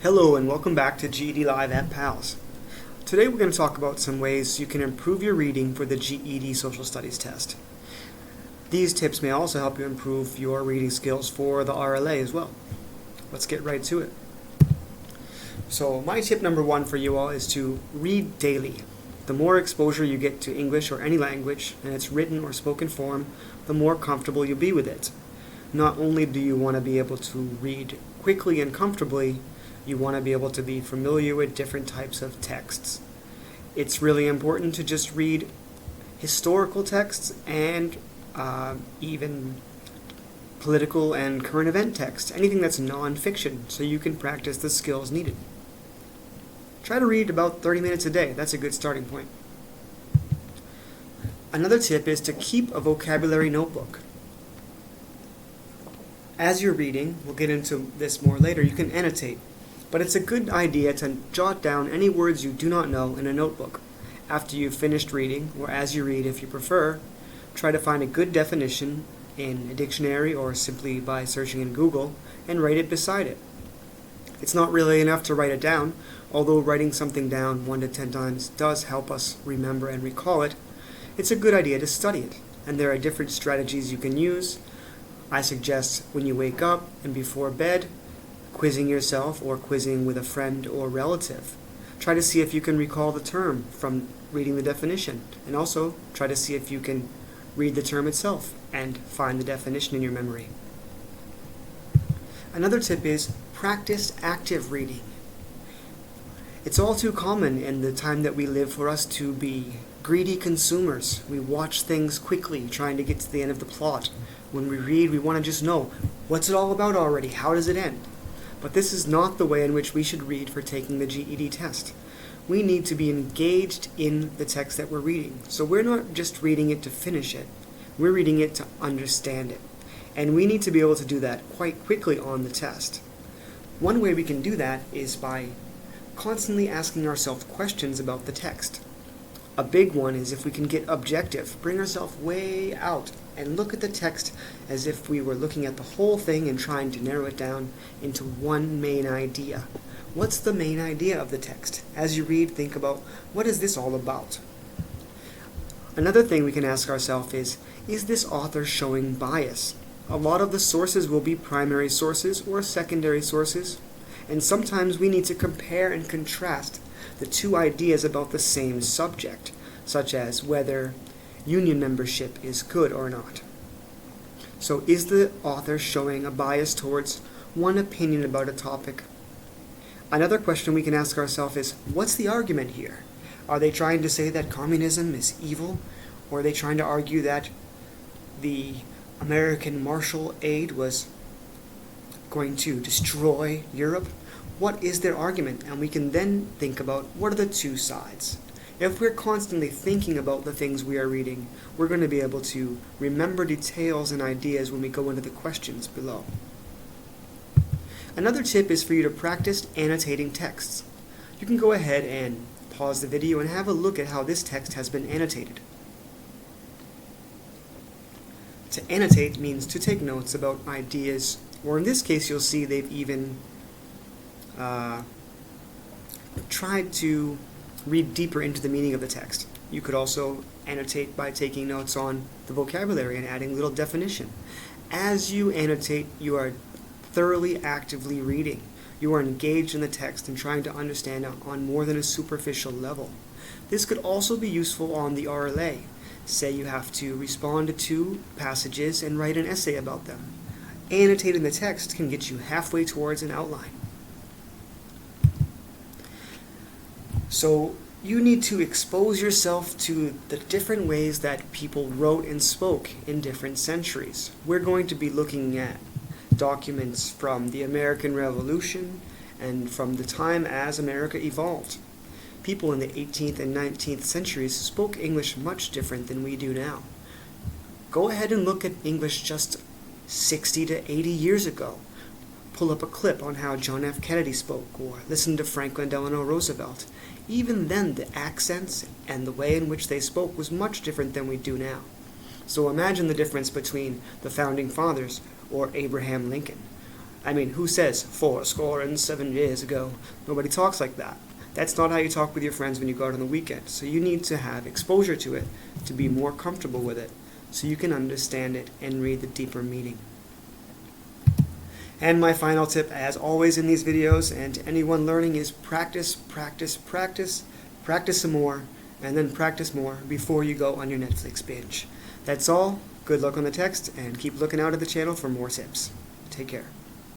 Hello and welcome back to GED Live at PALS. Today we're going to talk about some ways you can improve your reading for the GED Social Studies test. These tips may also help you improve your reading skills for the RLA as well. Let's get right to it. So my tip number one for you all is to read daily. The more exposure you get to English or any language in its written or spoken form, the more comfortable you'll be with it. Not only do you want to be able to read quickly and comfortably, you want to be able to be familiar with different types of texts. It's really important to just read historical texts and even political and current event texts, anything that's non-fiction, so you can practice the skills needed. Try to read about 30 minutes a day. That's a good starting point. Another tip is to keep a vocabulary notebook. As you're reading, we'll get into this more later, you can annotate. But it's a good idea to jot down any words you do not know in a notebook. After you've finished reading, or as you read if you prefer, try to find a good definition in a dictionary or simply by searching in Google and write it beside it. It's not really enough to write it down, although writing something down 1 to 10 times does help us remember and recall it. It's a good idea to study it, and there are different strategies you can use. I suggest when you wake up and before bed, quizzing yourself or quizzing with a friend or relative. Try to see if you can recall the term from reading the definition, and also try to see if you can read the term itself and find the definition in your memory. Another tip is practice active reading. It's all too common in the time that we live for us to be greedy consumers. We watch things quickly, trying to get to the end of the plot. When we read, we want to just know, what's it all about already? How does it end? But this is not the way in which we should read for taking the GED test. We need to be engaged in the text that we're reading. So we're not just reading it to finish it. We're reading it to understand it. And we need to be able to do that quite quickly on the test. One way we can do that is by constantly asking ourselves questions about the text. A big one is if we can get objective, bring ourselves way out and look at the text as if we were looking at the whole thing and trying to narrow it down into one main idea. What's the main idea of the text? As you read, think about, what is this all about? Another thing we can ask ourselves is this author showing bias? A lot of the sources will be primary sources or secondary sources, and sometimes we need to compare and contrast the two ideas about the same subject, such as whether union membership is good or not. So is the author showing a bias towards one opinion about a topic? Another question we can ask ourselves is, what's the argument here? Are they trying to say that communism is evil? Or are they trying to argue that the American Marshall Aid was going to destroy Europe? What is their argument? And we can then think about, what are the two sides? If we're constantly thinking about the things we are reading, we're going to be able to remember details and ideas when we go into the questions below. Another tip is for you to practice annotating texts. You can go ahead and pause the video and have a look at how this text has been annotated. To annotate means to take notes about ideas, or in this case you'll see they've even tried to read deeper into the meaning of the text. You could also annotate by taking notes on the vocabulary and adding little definition. As you annotate, you are thoroughly actively reading. You are engaged in the text and trying to understand on more than a superficial level. This could also be useful on the RLA. Say you have to respond to 2 passages and write an essay about them. Annotating the text can get you halfway towards an outline. So you need to expose yourself to the different ways that people wrote and spoke in different centuries. We're going to be looking at documents from the American Revolution and from the time as America evolved. People in the 18th and 19th centuries spoke English much different than we do now. Go ahead and look at English just 60 to 80 years ago. Pull up a clip on how John F. Kennedy spoke, or listen to Franklin Delano Roosevelt. Even then, the accents and the way in which they spoke was much different than we do now. So imagine the difference between the Founding Fathers or Abraham Lincoln. I mean, who says 7 years ago? Nobody talks like that. That's not how you talk with your friends when you go out on the weekend. So you need to have exposure to it to be more comfortable with it so you can understand it and read the deeper meaning. And my final tip, as always in these videos, and to anyone learning, is practice, practice, practice, practice some more, and then practice more before you go on your Netflix binge. That's all. Good luck on the text, and keep looking out at the channel for more tips. Take care.